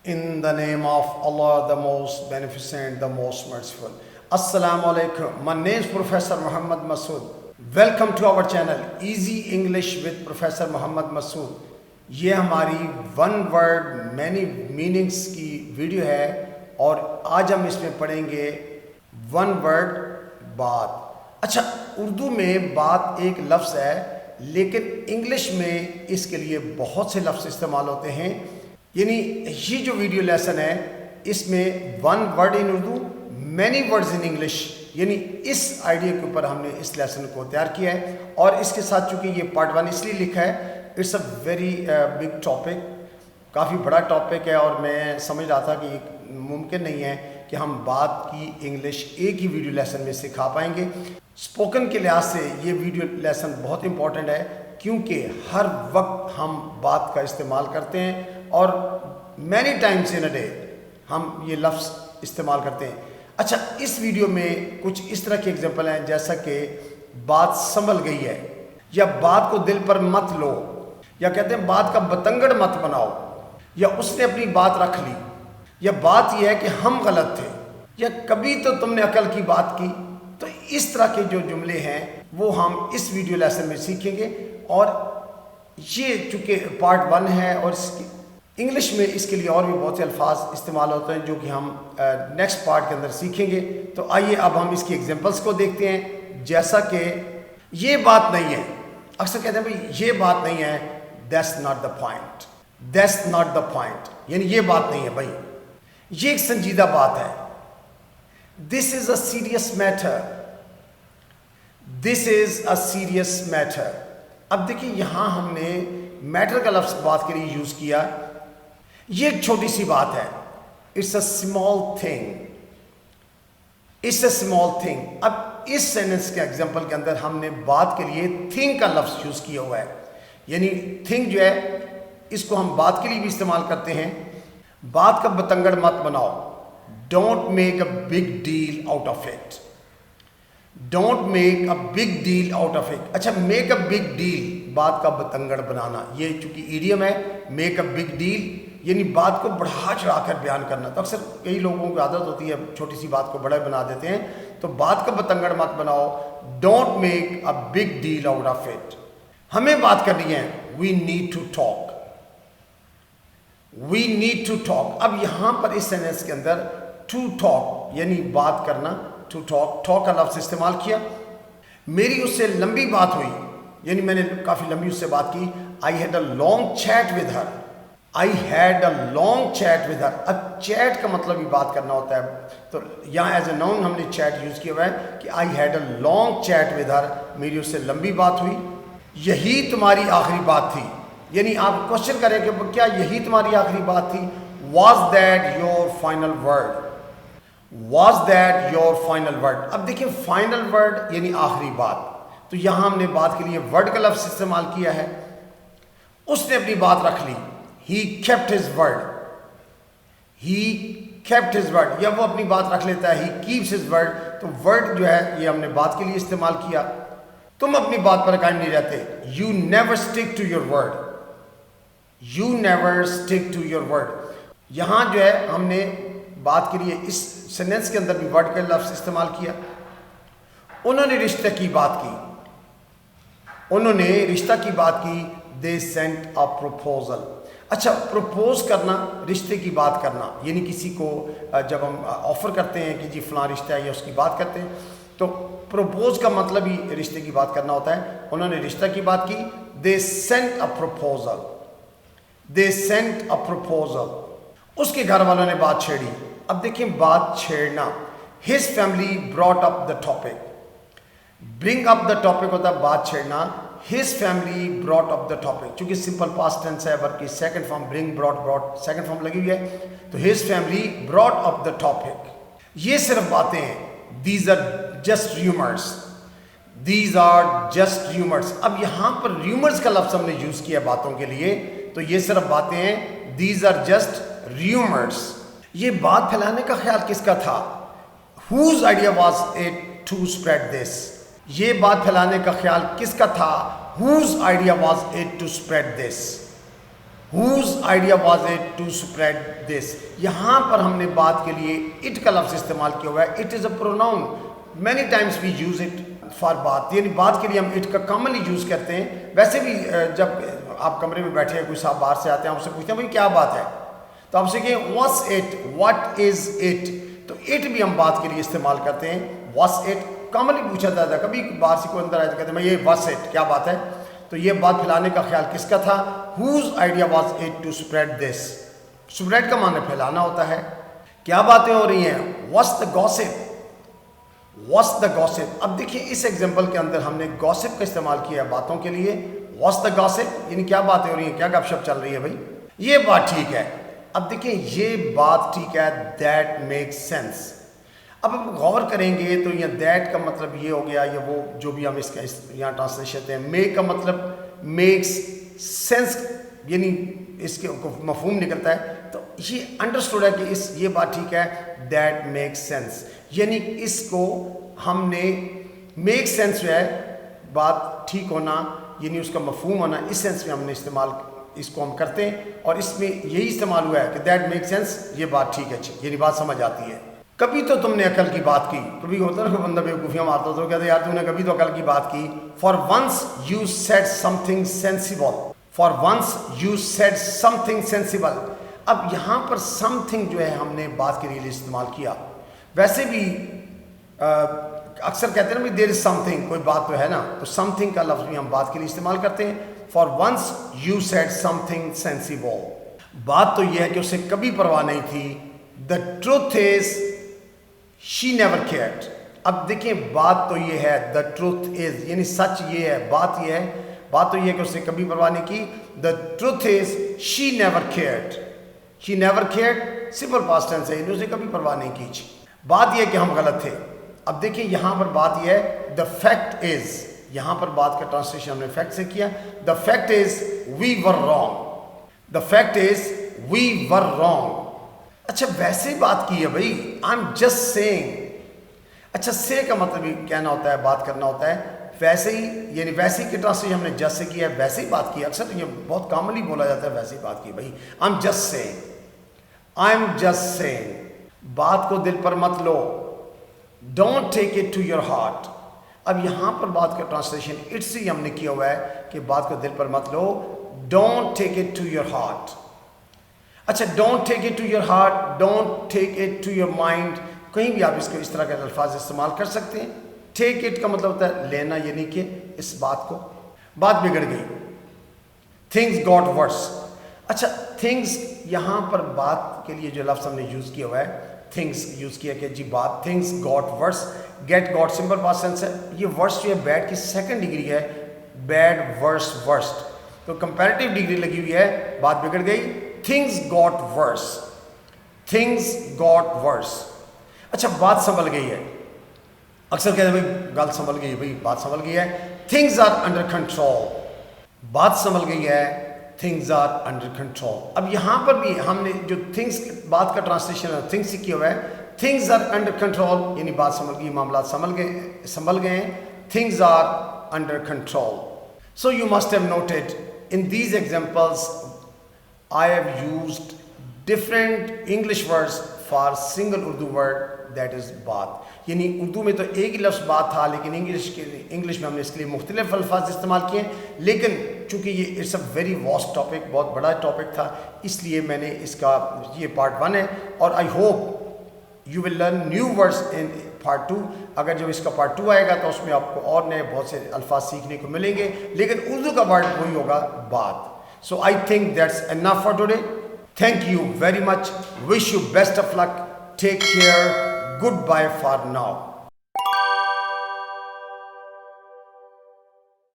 In the name of Allah, the most beneficent, the most merciful. Assalamu alaikum. My name is Professor Muhammad Masood. Welcome to our channel Easy English with Professor Muhammad Masood. یہ ہماری one word many meanings کی video ہے اور آج ہم اس میں پڑھیں گے ون ورڈ بات. اچھا، اردو میں بات ایک لفظ ہے لیکن انگلش میں اس کے لیے بہت سے لفظ استعمال ہوتے ہیں. یعنی یہ جو ویڈیو لیسن ہے اس میں one word in Urdu many words in English, یعنی اس آئیڈیا کے اوپر ہم نے اس لیسن کو تیار کیا ہے. اور اس کے ساتھ چونکہ یہ پارٹ 1 اس لیے لکھا ہے، it's a very big topic, کافی بڑا ٹاپک ہے اور میں سمجھ رہا تھا کہ ممکن نہیں ہے کہ ہم بات کی انگلش ایک ہی ویڈیو لیسن میں سکھا پائیں گے. اسپوکن کے لحاظ سے یہ ویڈیو لیسن بہت امپورٹنٹ ہے کیونکہ ہر وقت ہم بات کا استعمال کرتے ہیں اور many times in a day ہم یہ لفظ استعمال کرتے ہیں. اچھا، اس ویڈیو میں کچھ اس طرح کے اگزامپل ہیں جیسا کہ بات سنبھل گئی ہے، یا بات کو دل پر مت لو، یا کہتے ہیں بات کا بتنگڑ مت بناؤ، یا اس نے اپنی بات رکھ لی، یا بات یہ ہے کہ ہم غلط تھے، یا کبھی تو تم نے عقل کی بات کی. تو اس طرح کے جو جملے ہیں وہ ہم اس ویڈیو لیسن میں سیکھیں گے. اور یہ چونکہ پارٹ 1 ہے اور اس کی انگلش میں اس کے لیے اور بھی بہت سے الفاظ استعمال ہوتے ہیں جو کہ ہم نیکسٹ پارٹ کے اندر سیکھیں گے. تو آئیے اب ہم اس کی ایگزامپلس کو دیکھتے ہیں. جیسا کہ یہ بات نہیں ہے، اکثر کہتے ہیں بھائی یہ بات نہیں ہے، that's not the point, that's not the point, یعنی یہ بات نہیں ہے بھائی، یہ ایک سنجیدہ بات ہے. This is a serious matter, this is a serious matter. اب دیکھیے یہاں ہم نے میٹر کا لفظ بات کے لیے یوز کیا. یہ ایک چھوٹی سی بات ہے، it's a small thing, it's a small thing. اب اس سینٹنس کے ایگزامپل کے اندر ہم نے بات کے لیے تھنگ کا لفظ یوز کیا ہوا ہے. یعنی تھنگ جو ہے اس کو ہم بات کے لیے بھی استعمال کرتے ہیں. بات کا بتنگڑ مت بناؤ، don't make a big deal out of it, don't make a big deal out of it. اچھا، میک اے بگ ڈیل، بات کا بتنگڑ بنانا، یہ چونکہ ایڈیم ہے. میک اے بگ ڈیل یعنی بات کو بڑھا چڑھا کر بیان کرنا. تو اکثر کئی لوگوں کی عادت ہوتی ہے چھوٹی سی بات کو بڑا بنا دیتے ہیں. تو بات کا بتنگڑ مت بناؤ، don't make a big deal out of it. ہمیں بات کرنی ہے، we need to talk, we need to talk. اب یہاں پر اس سینٹنس کے اندر ٹو ٹاک یعنی بات کرنا، ٹو ٹاک، ٹاک کا لفظ استعمال کیا. میری اس سے لمبی بات ہوئی، یعنی میں نے کافی لمبی اس سے بات کی. I had a long chat with her, I had a long chat with her. اب چیٹ کا مطلب ہی بات کرنا ہوتا ہے، تو یہاں ایز اے ناؤن ہم نے چیٹ یوز کیا ہوا ہے کہ I had a long chat with her, میری اس سے لمبی بات ہوئی. یہی تمہاری آخری بات تھی، یعنی آپ کوشچن کریں کہ کیا یہی تمہاری آخری بات تھی. Was that your final word, was that your final word. اب دیکھیں فائنل ورڈ یعنی آخری بات، تو یہاں ہم نے بات کے لیے ورڈ کا لفظ استعمال کیا ہے. اس نے اپنی بات رکھ لی، he kept his word, he kept his word, یا وہ اپنی بات رکھ لیتا ہے، ہی کیپس ہز ورڈ. تو ورڈ جو ہے یہ ہم نے بات کے لیے استعمال کیا. تم اپنی بات پر قائم نہیں رہتے، you never stick to your word, you never stick to your word. یہاں جو ہے ہم نے بات کے لیے اس سینٹنس کے اندر بھی ورڈ کا لفظ استعمال کیا. انہوں نے رشتہ کی بات کی، انہوں نے رشتہ کی بات کی. They sent a proposal. اچھا، پروپوز کرنا، رشتے کی بات کرنا، یعنی کسی کو جب ہم آفر کرتے ہیں کہ جی فلاں رشتہ ہے یا اس کی بات کرتے ہیں تو پروپوز کا مطلب ہی رشتے کی بات کرنا ہوتا ہے. انہوں نے رشتہ کی بات کی. They sent a proposal, they sent a proposal. اس کے گھر والوں نے بات چھیڑی. اب دیکھیں بات چھیڑنا، his family brought up the topic. Bring up the topic ہوتا ہے بات چھیڑنا، his family brought up the topic. چونکہ سمپل پاسٹ ٹینس ہے بلکہ second form bring, brought second form لگی ہوئی ہے. تو his family brought up the topic. یہ صرف باتیں ہیں، these are just rumours, these are just rumours. اب یہاں پر ریومرس کا لفظ ہم نے یوز کیا باتوں کے لیے، تو یہ صرف باتیں ہیں، دیز آر جسٹ ریومرس. یہ بات پھیلانے کا خیال کس کا تھا؟ Whose idea was it to spread this. یہ بات پھیلانے کا خیال کس کا تھا؟ Whose idea was it to spread this. whose idea was it to spread this. یہاں پر ہم نے بات کے لیے it کا لفظ استعمال کیا ہوا ہے. It is a pronoun. Many times we use it for بات, یعنی بات کے لیے ہم it کا commonly یوز کرتے ہیں. ویسے بھی جب آپ کمرے میں بیٹھے ہیں, کوئی صاحب باہر سے آتے ہیں, آپ سے پوچھتے ہیں بھائی کیا بات ہے, تو آپ سے کہیں what's it, what is it. تو it بھی ہم بات کے لیے استعمال کرتے ہیں. what's it commonly پوچھا جاتا ہے. کبھی باہر سے کوئی اندر آئے تو کہتے ہیں یہ what's it, کیا بات ہے. تو یہ بات پھیلانے کا خیال کس کا تھا؟ whose idea was it to spread this. spread کا معنی پھیلانا ہوتا ہے. کیا باتیں ہو رہی ہیں؟ what's the gossip, what's the gossip. اب دیکھیں اس ایگزامپل کے اندر ہم نے gossip کا استعمال کیا ہے باتوں کے لیے. what's the gossip یعنی کیا باتیں ہو رہی ہیں, کیا گپ شپ چل رہی ہے بھائی, یہ بات ٹھیک ہے. اب دیکھیں یہ بات ٹھیک ہے, that makes sense. اب ہم غور کریں گے تو یہ دیٹ کا مطلب یہ ہو گیا, یا وہ جو بھی ہم اس کا یہاں ٹرانسلیشن ہیں. میک کا مطلب میکس سینس, یعنی اس کے مفہوم نکلتا ہے. تو یہ انڈرسٹوڈ ہے کہ یہ بات ٹھیک ہے, دیٹ میکس سینس, یعنی اس کو ہم نے میک سینس جو ہے بات ٹھیک ہونا, یعنی اس کا مفہوم ہونا, اس سینس میں ہم نے استعمال اس کو ہم کرتے ہیں. اور اس میں یہی استعمال ہوا ہے کہ دیٹ میک سینس, یہ بات ٹھیک ہے, یعنی بات سمجھ آتی ہے. کبھی تو تم نے عقل کی بات کی. کبھی ہوتا ہے نا بندہ بیوقوفیاں مارتا تو کہتے ہیں یار تم نے کبھی تو عقل کی بات کی. For once you said something sensible, for once you said something sensible. اب یہاں پر سم تھنگ جو ہے ہم نے بات کے لیے استعمال کیا. ویسے بھی اکثر کہتے ہیں نا دیر از سم تھنگ, کوئی بات تو ہے نا, تو سم تھنگ کا لفظ بھی ہم بات کے لیے استعمال کرتے ہیں. For once you said something sensible. بات تو یہ ہے کہ اسے کبھی پرواہ نہیں تھی. The truth is she never cared. اب دیکھیں بات تو یہ ہے, the truth is یعنی سچ یہ ہے, بات یہ ہے, بات تو یہ ہے کہ اس نے کبھی پرواہ نہیں کی. the truth is she never cared. she never cared simple past tense ہے, اس نے کبھی پرواہ نہیں کی. بات یہ ہے کہ ہم غلط تھے. اب دیکھیں یہاں پر بات یہ ہے the fact is, یہاں پر بات کا ٹرانسلیشن ہم نے fact سے کیا. the fact is we were wrong. the fact is we were wrong. اچھا ویسے بات کی ہے بھائی, I'm just saying. اچھا سے کا مطلب ہی کہنا ہوتا ہے, بات کرنا ہوتا ہے. ویسے ہی یعنی ویسے ہی کی ٹرانسلیشن ہم نے جس سے کیا ہے, ویسے ہی بات کی. اکثر یہ بہت کامنلی بولا جاتا ہے ویسے ہی بات کی بھائی, I'm just saying, I'm just saying. بات کو دل پر مت لو, don't take it to your heart. اب یہاں پر بات کا ٹرانسلیشن اٹ سے ہم نے کیا ہوا ہے کہ بات کو دل پر مت لو, don't take it to your heart. اچھا don't take it to your heart, don't take it to your mind, کہیں بھی آپ اس کو اس طرح کے الفاظ استعمال کر سکتے ہیں. ٹیک اٹ کا مطلب ہوتا ہے لینا, یعنی کہ اس بات کو, بات بگڑ گئی. تھنگس گاٹ ورس. اچھا تھنگس یہاں پر بات کے لیے جو لفظ ہم نے یوز کیا ہوا ہے, تھنگس یوز کیا کہ جی بات, things got worse. Get got simple past tense ہے. یہ ورس جو ہے بیڈ کی سیکنڈ ڈگری ہے, بیڈ ورس ورسٹ, تو کمپیریٹیو ڈگری لگی ہوئی ہے, بات بگڑ گئی. Things got worse. Things got worse. اچھا بات سنبھل گئی ہے. اکثر کہتے ہیں بھائی گل سنبھل گئی ہے, بھائی بات سنبھل گئی ہے. Things are under control. بات سنبھل گئی ہے, things are under control. اب یہاں پر بھی ہم نے جو things بات کا ٹرانسلیشن ہے things سے کیا ہوا ہے. Things are under control یعنی بات سنبھل گئی, معاملات سنبھل گئے ہیں. Things are under control. So you must have noted in these examples I have used different English words for single Urdu word, that is بات. یعنی اردو میں تو ایک ہی لفظ بات تھا, لیکن انگلش میں ہم نے اس کے لیے مختلف الفاظ استعمال کیے. لیکن چونکہ یہ it's a very vast topic, بہت بڑا ٹاپک تھا, اس لیے میں نے اس کا یہ پارٹ 1 ہے. اور I hope you will learn new words in part 2. اگر جب اس کا پارٹ 2 آئے گا تو اس میں آپ کو اور نئے بہت سے الفاظ سیکھنے کو ملیں گے, لیکن اردو کا ورڈ وہی ہوگا, بات. So I think that's enough for today. Thank you very much. Wish you best of luck. Take care. Goodbye for now.